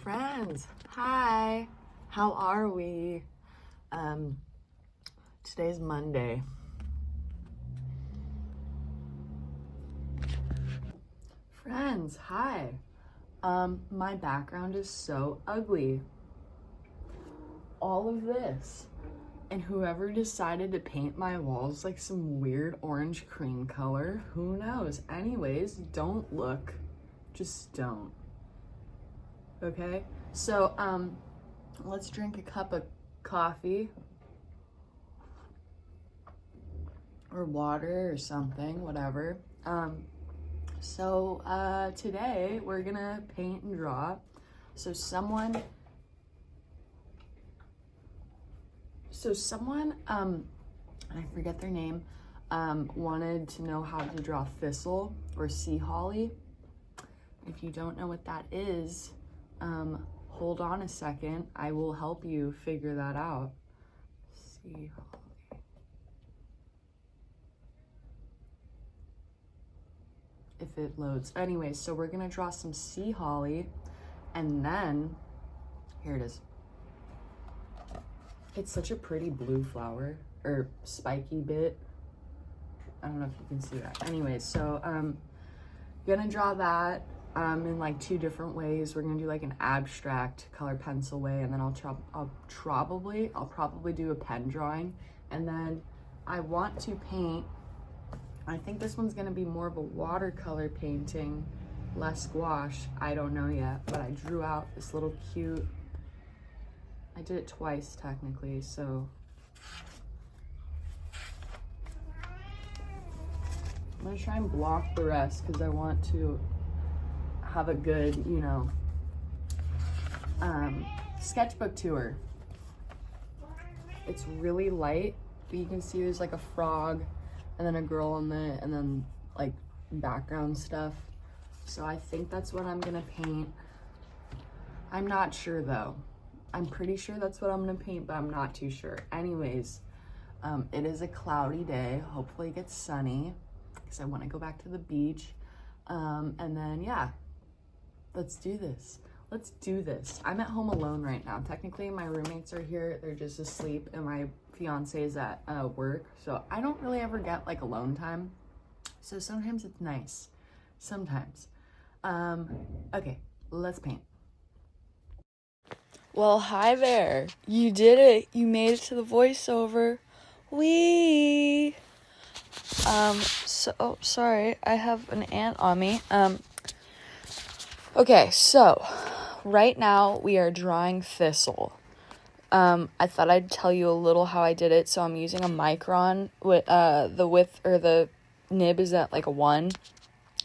Friends, hi, how are we? Today's Monday. Friends, hi. My background is so ugly. All of this. And whoever decided to paint my walls like some weird orange cream color, who knows? Anyways, don't look. Just don't. Okay? So, let's drink a cup of coffee or water or something, whatever. Today we're gonna paint and draw. So someone, I forget their name, wanted to know how to draw thistle or sea holly. If you don't know what that is, hold on a second. I will help you figure that out. Sea holly. If it loads. Anyway, so we're gonna draw some sea holly, and then, here it is. It's such a pretty blue flower, or spiky bit. I don't know if you can see that. Anyways, so gonna draw that in like two different ways. We're gonna do like an abstract color pencil way, and then I'll probably do a pen drawing, and then I want to paint. I think this one's gonna be more of a watercolor painting, less gouache. I don't know yet, but I drew out this little cute. I did it twice technically, so I'm gonna try and block the rest because I want to have a good, sketchbook tour. It's really light, but you can see there's like a frog and then a girl on it, and then like background stuff. So I think that's what I'm gonna paint. I'm not sure though. I'm pretty sure that's what I'm gonna paint, but I'm not too sure. Anyways, it is a cloudy day. Hopefully it gets sunny because I want to go back to the beach. And then, yeah, let's do this. Let's do this. I'm at home alone right now. Technically, my roommates are here. They're just asleep, and my fiance is at work. So I don't really ever get like alone time. So sometimes it's nice. Sometimes. Okay, let's paint. Well, hi there. You did it. You made it to the voiceover. Wee. Sorry. I have an ant on me. Okay, so right now we are drawing thistle. I thought I'd tell you a little how I did it. So I'm using a micron with the width, or the nib is at like a 1,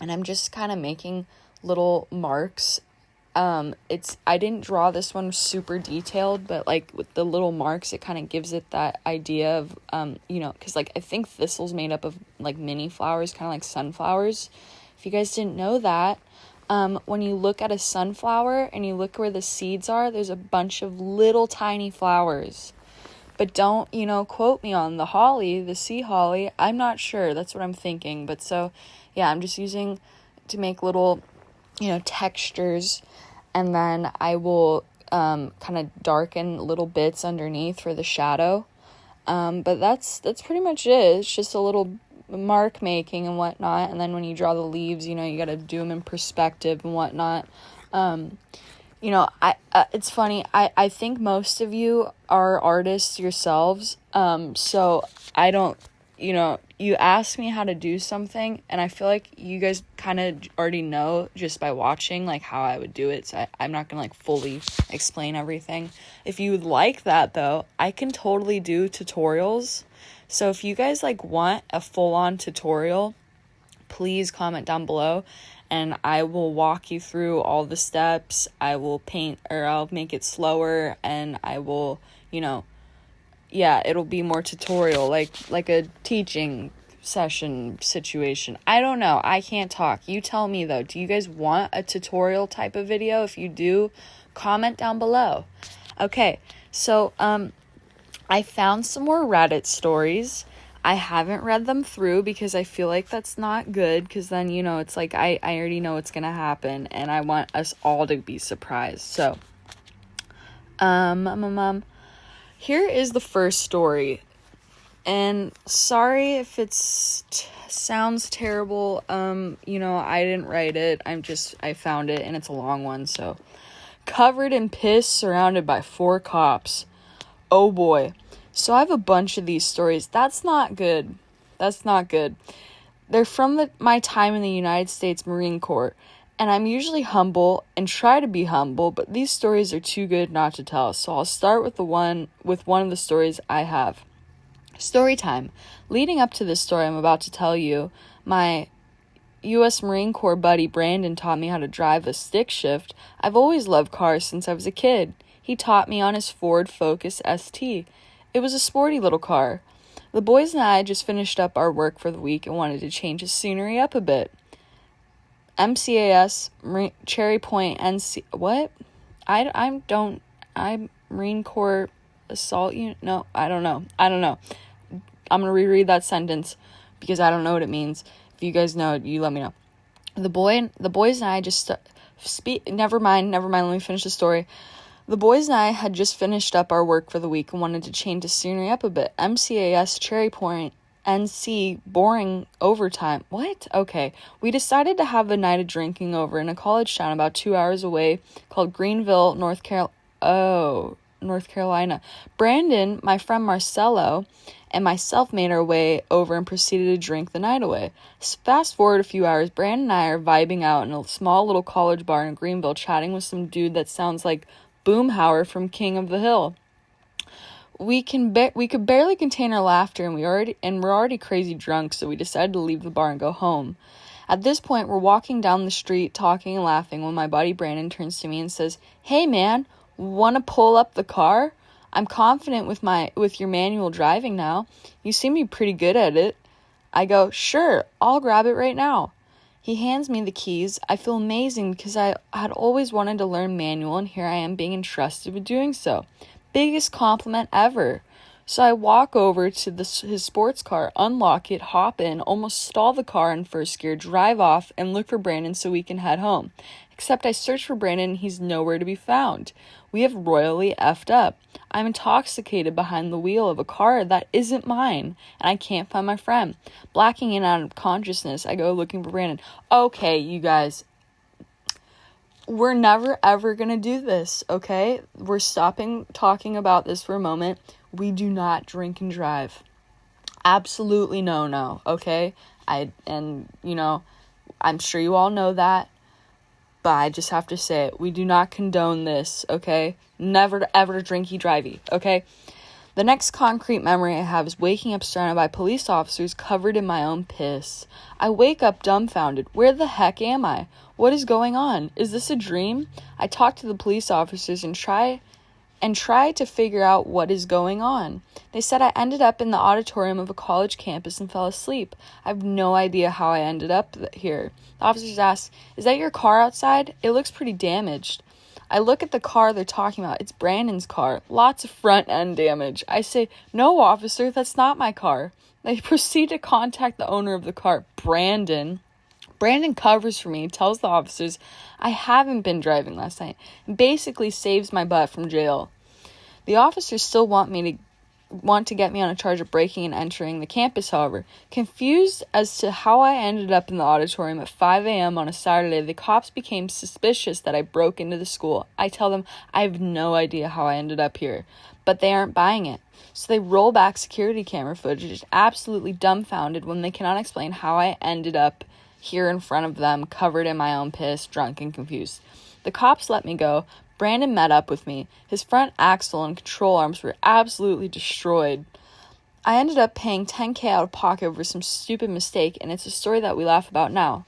and I'm just kind of making little marks. I didn't draw this one super detailed, but like with the little marks, it kind of gives it that idea of, because like I think thistle's made up of like mini flowers, kind of like sunflowers. If you guys didn't know that, when you look at a sunflower and you look where the seeds are, there's a bunch of little tiny flowers. But don't, quote me on the holly, the sea holly. I'm not sure. That's what I'm thinking. But so, yeah, I'm just using to make little, textures. And then I will kind of darken little bits underneath for the shadow. But that's pretty much it. It's just a little mark making and whatnot. And then when you draw the leaves, you got to do them in perspective and whatnot. It's funny. I think most of you are artists yourselves. So I don't, you ask me how to do something, and I feel like you guys kind of already know just by watching, like, how I would do it, so I'm not gonna, like, fully explain everything. If you would like that, though, I can totally do tutorials, so if you guys, like, want a full-on tutorial, please comment down below, and I will walk you through all the steps. I will paint, or I'll make it slower, and I will, it'll be more tutorial, like a teaching session situation. I don't know. I can't talk. You tell me, though. Do you guys want a tutorial type of video? If you do, comment down below. Okay, so I found some more Reddit stories. I haven't read them through because I feel like that's not good, because then, it's like I already know what's going to happen, and I want us all to be surprised. So Here is the first story. And sorry if sounds terrible. I didn't write it. I found it, and it's a long one, so. Covered in piss, surrounded by 4 cops. Oh boy. So I have a bunch of these stories. That's not good. They're from my time in the United States Marine Corps, and I'm usually humble and try to be humble, but these stories are too good not to tell. So I'll start with one of the stories I have. Story time. Leading up to this story I'm about to tell you, my U.S. Marine Corps buddy Brandon taught me how to drive a stick shift. I've always loved cars since I was a kid. He taught me on his Ford Focus ST. It was a sporty little car. The boys and I just finished up our work for the week and wanted to change the scenery up a bit. MCAS, Cherry Point, NC... What? I'm Marine Corps Assault Unit? No, I don't know. I'm going to reread that sentence because I don't know what it means. If you guys know it, you let me know. The boys and I just... Never mind, let me finish the story. The boys and I had just finished up our work for the week and wanted to change the scenery up a bit. MCAS, Cherry Point, NC, boring overtime. What? Okay. We decided to have a night of drinking over in a college town about 2 hours away called Greenville, North Carolina. Brandon, my friend Marcelo, and myself made our way over and proceeded to drink the night away. Fast forward a few hours, Brandon and I are vibing out in a small little college bar in Greenville, chatting with some dude that sounds like Boomhauer from King of the Hill. We could barely contain our laughter, and we're already crazy drunk, so we decided to leave the bar and go home. At this point, we're walking down the street, talking and laughing, when my buddy Brandon turns to me and says, "Hey man, want to pull up the car? I'm confident with your manual driving now. You seem to be pretty good at it." I go, "Sure, I'll grab it right now." He hands me the keys. I feel amazing because I had always wanted to learn manual, and here I am being entrusted with doing so. Biggest compliment ever. So I walk over to his sports car, unlock it, hop in, almost stall the car in first gear, drive off, and look for Brandon so we can head home. Except I search for Brandon and he's nowhere to be found. We have royally effed up. I'm intoxicated behind the wheel of a car that isn't mine, and I can't find my friend. Blacking in out of consciousness, I go looking for Brandon. Okay, you guys, we're never ever gonna do this, okay? We're stopping talking about this for a moment. We do not drink and drive. Absolutely no, okay? I'm sure you all know that, but I just have to say it. We do not condone this, okay? Never ever drinky drivey, okay? The next concrete memory I have is waking up surrounded by police officers covered in my own piss. I wake up dumbfounded. Where the heck am I? What is going on? Is this a dream? I talk to the police officers and try to figure out what is going on. They said I ended up in the auditorium of a college campus and fell asleep. I have no idea how I ended up here. The officers asked, "Is that your car outside? It looks pretty damaged." I look at the car they're talking about. It's Brandon's car. Lots of front end damage. I say, "No, officer, that's not my car." They proceed to contact the owner of the car, Brandon. Brandon covers for me, tells the officers I haven't been driving last night, and basically saves my butt from jail. The officers still want to get me on a charge of breaking and entering the campus, however. Confused as to how I ended up in the auditorium at 5 a.m. on a Saturday, the cops became suspicious that I broke into the school. I tell them I have no idea how I ended up here, but they aren't buying it. So they roll back security camera footage, absolutely dumbfounded when they cannot explain how I ended up here in front of them, covered in my own piss, drunk and confused. The cops let me go. Brandon met up with me. His front axle and control arms were absolutely destroyed. I ended up paying $10,000 out of pocket over some stupid mistake, and it's a story that we laugh about now.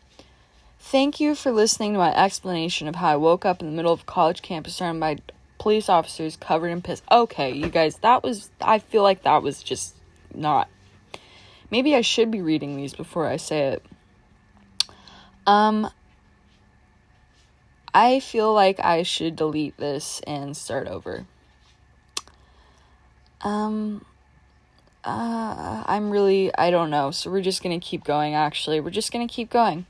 Thank you for listening to my explanation of how I woke up in the middle of a college campus surrounded by police officers covered in piss. Okay, you guys, I feel like that was just not. Maybe I should be reading these before I say it. I feel like I should delete this and start over. I don't know, so we're just gonna keep going, actually. We're just gonna keep going.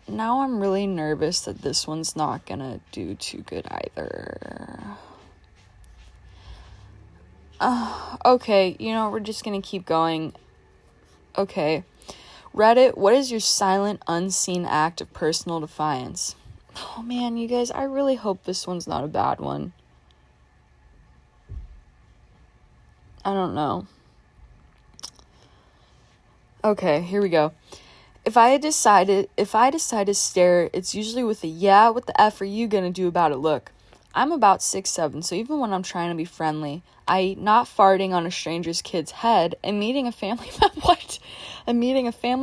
now I'm really nervous that this one's not gonna do too good either. Okay, we're just gonna keep going. Okay. Reddit, what is your silent, unseen act of personal defiance? Oh man, you guys, I really hope this one's not a bad one. I don't know. Okay, here we go. If I decide to stare, it's usually with a yeah, what the F are you gonna do about it look. I'm about 6'7", so even when I'm trying to be friendly, not farting on a stranger's kid's head and meeting a family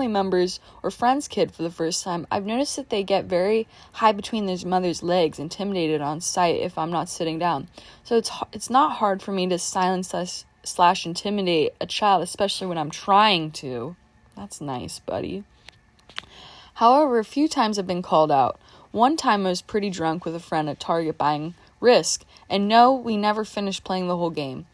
member's or friend's kid for the first time, I've noticed that they get very high between their mother's legs, intimidated on sight if I'm not sitting down. So it's not hard for me to silence / intimidate a child, especially when I'm trying to. That's nice, buddy. However, a few times I've been called out. One time I was pretty drunk with a friend at Target buying Risk, and no, we never finished playing the whole game.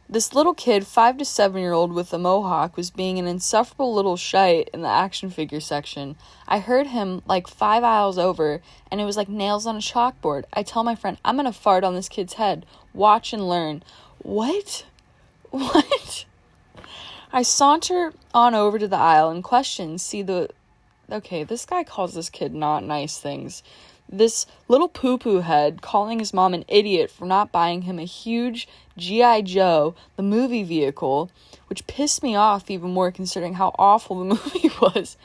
This little kid, 5 to 7-year-old with a mohawk, was being an insufferable little shite in the action figure section. I heard him like 5 aisles over, and it was like nails on a chalkboard. I tell my friend, I'm gonna fart on this kid's head. Watch and learn. What? I saunter on over to the aisle and question, okay, this guy calls this kid not nice things. This little poo-poo head calling his mom an idiot for not buying him a huge G.I. Joe, the movie vehicle, which pissed me off even more considering how awful the movie was.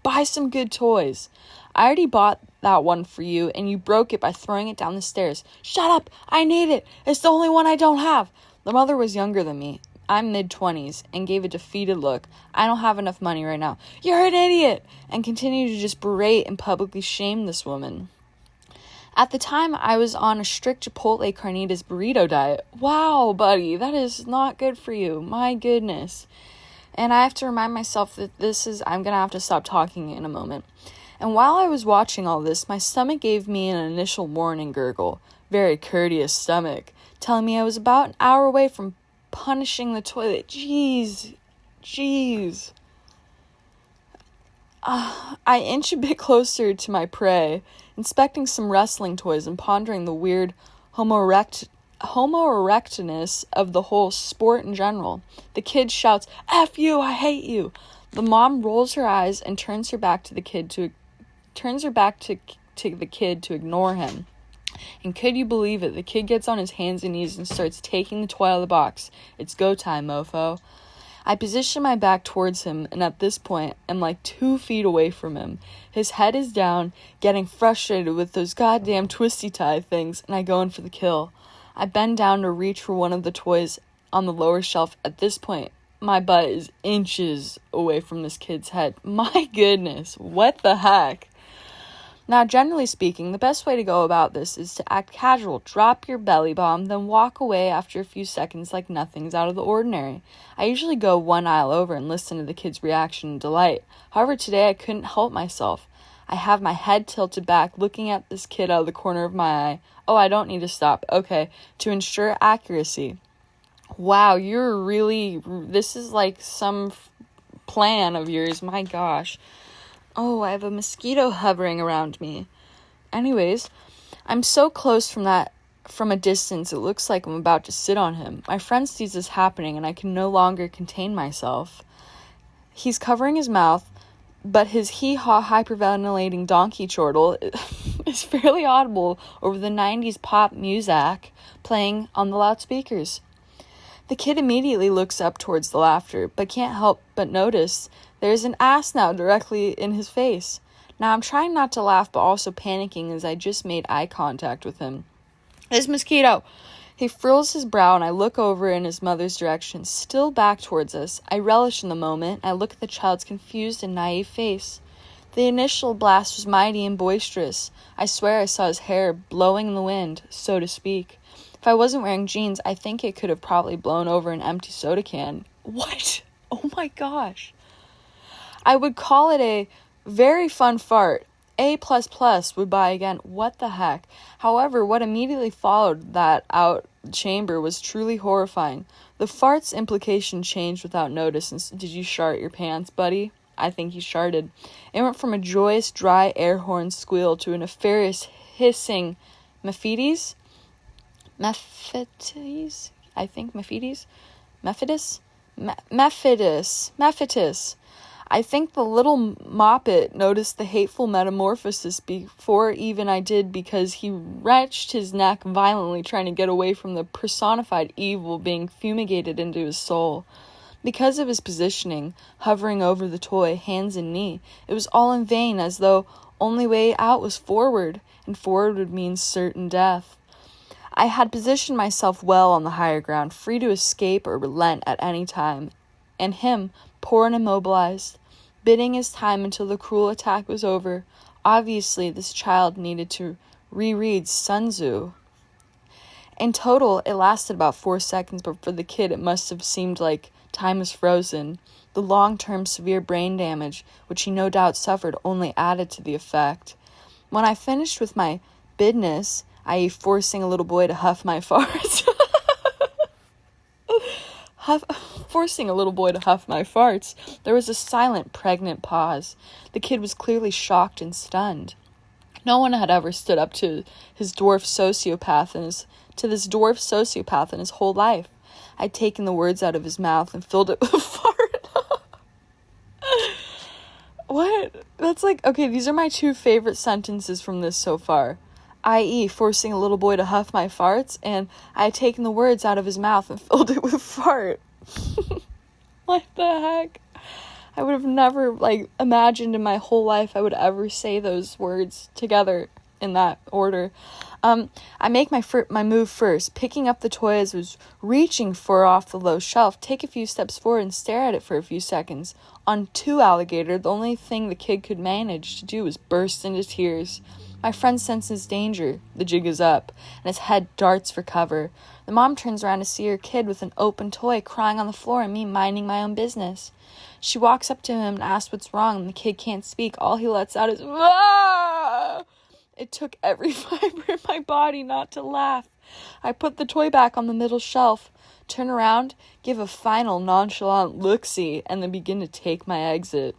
Buy some good toys. I already bought that one for you, and you broke it by throwing it down the stairs. Shut up! I need it! It's the only one I don't have! The mother was younger than me. I'm mid-20s, and gave a defeated look. I don't have enough money right now. You're an idiot! And continued to just berate and publicly shame this woman. At the time, I was on a strict Chipotle carnitas burrito diet. Wow, buddy, that is not good for you. My goodness. And I have to remind myself that I'm going to have to stop talking in a moment. And while I was watching all this, my stomach gave me an initial warning gurgle. Very courteous stomach. Telling me I was about an hour away from punishing the toilet. Jeez. I inch a bit closer to my prey, inspecting some wrestling toys and pondering the weird homo-erectness of the whole sport in general. The kid shouts, F you, I hate you. The mom rolls her eyes and turns her back to the kid to ignore him. And could you believe it? The kid gets on his hands and knees and starts taking the toy out of the box. It's go time, mofo. I position my back towards him, and at this point, I'm like 2 feet away from him. His head is down, getting frustrated with those goddamn twisty tie things, and I go in for the kill. I bend down to reach for one of the toys on the lower shelf. At this point, my butt is inches away from this kid's head. My goodness, what the heck? Now, generally speaking, the best way to go about this is to act casual, drop your belly bomb, then walk away after a few seconds like nothing's out of the ordinary. I usually go one aisle over and listen to the kid's reaction and delight. However, today I couldn't help myself. I have my head tilted back, looking at this kid out of the corner of my eye. Oh, I don't need to stop. Okay, to ensure accuracy. Wow, this is like some plan of yours, my gosh. Oh, I have a mosquito hovering around me. Anyways, I'm so close from a distance, it looks like I'm about to sit on him. My friend sees this happening, and I can no longer contain myself. He's covering his mouth, but his hee-haw hyperventilating donkey chortle is fairly audible over the 90s pop music playing on the loudspeakers. The kid immediately looks up towards the laughter, but can't help but notice there's an ass now directly in his face. Now I'm trying not to laugh, but also panicking as I just made eye contact with him. This mosquito! He furrows his brow, and I look over in his mother's direction, still back towards us. I relish in the moment. I look at the child's confused and naive face. The initial blast was mighty and boisterous. I swear I saw his hair blowing in the wind, so to speak. If I wasn't wearing jeans, I think it could have probably blown over an empty soda can. What? Oh my gosh. I would call it a very fun fart. A++ would buy again. What the heck? However, what immediately followed that out chamber was truly horrifying. The fart's implication changed without notice. And did you shart your pants, buddy? I think he sharted. It went from a joyous, dry air horn squeal to a nefarious, hissing Mephites? Mephites? I think Mephites? Mephitis? Mephitis. I think the little moppet noticed the hateful metamorphosis before even I did, because he wrenched his neck violently trying to get away from the personified evil being fumigated into his soul. Because of his positioning, hovering over the toy, hands and knee, it was all in vain, as though only way out was forward, and forward would mean certain death. I had positioned myself well on the higher ground, free to escape or relent at any time, and him, poor and immobilized, biding his time until the cruel attack was over. Obviously, this child needed to reread Sun Tzu. In total, it lasted about 4 seconds, but for the kid, it must have seemed like time was frozen. The long-term severe brain damage, which he no doubt suffered, only added to the effect. When I finished with my business, i.e. forcing a little boy to huff my farts, there was a silent, pregnant pause. The kid was clearly shocked and stunned. No one had ever stood up to this dwarf sociopath in his whole life. I'd taken the words out of his mouth and filled it with a fart. What? That's like, okay, these are my 2 favorite sentences from this so far. i.e. forcing a little boy to huff my farts, and I had taken the words out of his mouth and filled it with fart. What the heck? I would have never, imagined in my whole life I would ever say those words together in that order. I make my move first, picking up the toy as I was reaching for off the low shelf, take a few steps forward and stare at it for a few seconds. On 2 alligator, the only thing the kid could manage to do was burst into tears. My friend senses danger. The jig is up, and his head darts for cover. The mom turns around to see her kid with an open toy crying on the floor and me minding my own business. She walks up to him and asks what's wrong, and the kid can't speak. All he lets out is, "Ah!" It took every fiber in my body not to laugh. I put the toy back on the middle shelf, turn around, give a final nonchalant look-see, and then begin to take my exit.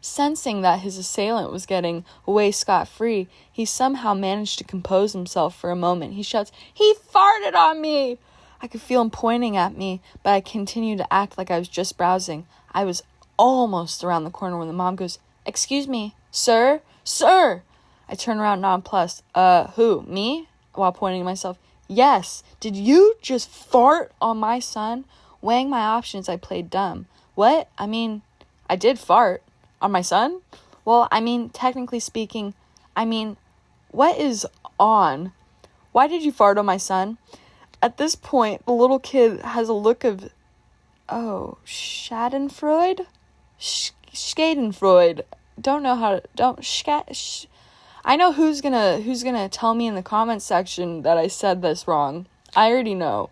Sensing that his assailant was getting away scot-free, he somehow managed to compose himself for a moment. He shouts, "He farted on me!" I could feel him pointing at me, but I continued to act like I was just browsing. I was almost around the corner when the mom goes, "Excuse me, sir? Sir!" I turn around nonplussed. Who? Me? While pointing to myself. Yes. Did you just fart on my son? Weighing my options, I played dumb. What? I did fart. On my son? Well, technically speaking, what is on? Why did you fart on my son? At this point, the little kid has a look of, Schadenfreude? Schadenfreude. Don't know how to, I know who's gonna tell me in the comments section that I said this wrong. I already know.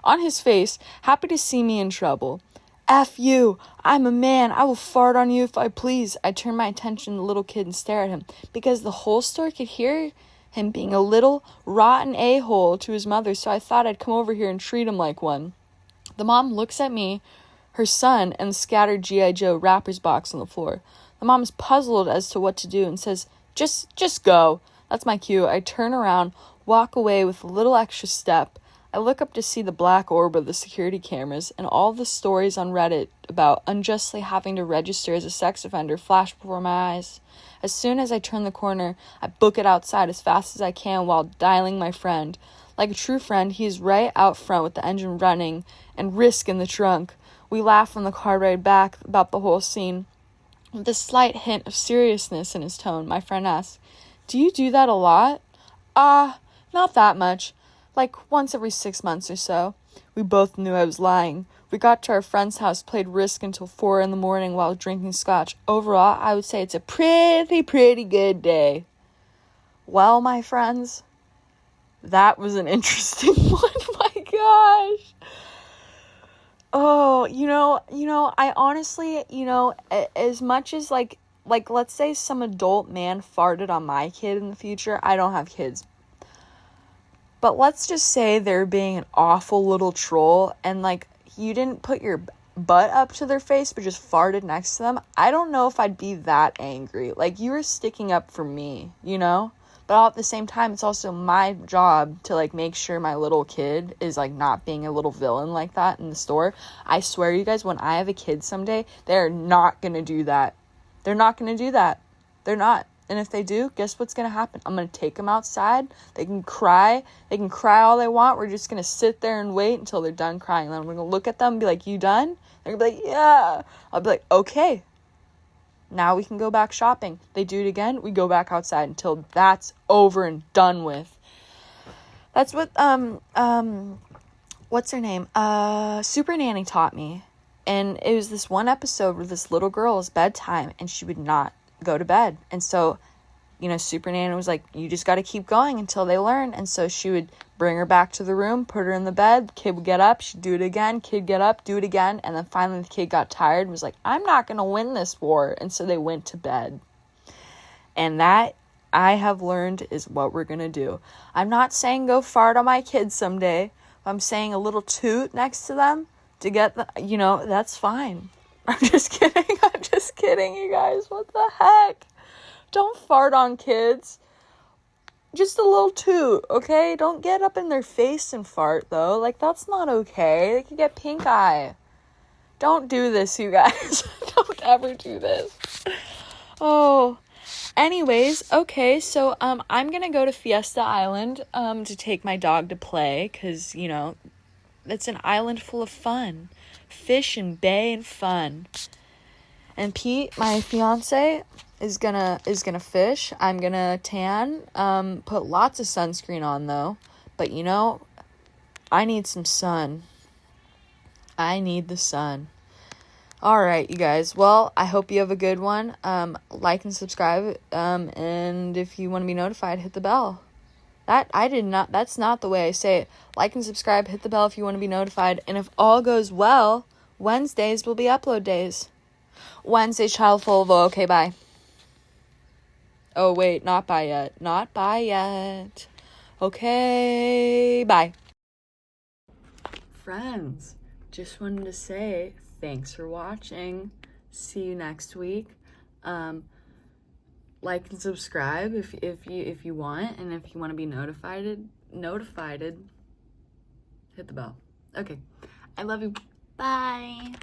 On his face, happy to see me in trouble. F you, I'm a man, I will fart on you if I please. I turn my attention to the little kid and stare at him, because the whole store could hear him being a little rotten a-hole to his mother, so I thought I'd come over here and treat him like one. The mom looks at me, her son, and the scattered G.I. Joe wrappers box on the floor. The mom's puzzled as to what to do and says, Just go. That's my cue. I turn around, walk away with a little extra step. I look up to see the black orb of the security cameras, and all the stories on Reddit about unjustly having to register as a sex offender flash before my eyes. As soon as I turn the corner, I book it outside as fast as I can while dialing my friend. Like a true friend, he is right out front with the engine running and Risk in the trunk. We laugh on the car ride back about the whole scene. With a slight hint of seriousness in his tone, my friend asks, "Do you do that a lot?" Not that much. Like once every 6 months or so. We both knew I was lying. We got to our friend's house, played Risk until 4 a.m. while drinking scotch. Overall, I would say it's a pretty good day. Well, my friends, that was an interesting one. My gosh. Oh, I honestly, as much as like let's say some adult man farted on my kid in the future. I don't have kids. But let's just say they're being an awful little troll and you didn't put your butt up to their face but just farted next to them, I don't know if I'd be that angry. Like, you were sticking up for me, you know? But all at the same time, it's also my job to, like, make sure my little kid is, like, not being a little villain like that in the store. I swear, you guys, when I have a kid someday, they're not gonna do that. They're not gonna do that. They're not. And if they do, guess what's gonna happen? I'm gonna take them outside. They can cry. They can cry all they want. We're just gonna sit there and wait until they're done crying. And then we're gonna look at them and be like, you done? They're gonna be like, yeah. I'll be like, okay. Now we can go back shopping. They do it again, we go back outside until that's over and done with. That's what what's her name? Super Nanny taught me. And it was this one episode where this little girl was bedtime and she would not go to bed. And so, you know, Super Nanny was like, you just got to keep going until they learn. And so she would bring her back to the room, put her in the bed, the kid would get up, she'd do it again, kid get up, do it again. And then finally the kid got tired and was like, I'm not going to win this war. And so they went to bed. And that, I have learned, is what we're going to do. I'm not saying go fart on my kids someday. I'm saying a little toot next to them to get the, you know, that's fine. I'm just kidding. I'm just kidding, you guys. What the heck? Don't fart on kids. Just a little toot, okay? Don't get up in their face and fart, though. Like, that's not okay. They could get pink eye. Don't do this, you guys. Don't ever do this. Oh. Anyways, okay, so I'm gonna go to Fiesta Island to take my dog to play, because, you know, it's an island full of fun. Fish and bay and fun. And Pete, my fiance, is gonna fish. I'm gonna tan. Put lots of sunscreen on, though. But, you know, I need some sun. I need the sun. All right, you guys. Well, I hope you have a good one. Like and subscribe. And if you want to be notified, hit the bell. That's not the way I say it. Like and subscribe, hit the bell if you want to be notified. And if all goes well, Wednesdays will be upload days. Wednesday, child full of okay, bye. Oh, wait, not bye yet. Not bye yet. Okay, bye. Friends, just wanted to say thanks for watching. See you next week. Like and subscribe if you want, and if you want to be notified, hit the bell. Okay. I love you. Bye.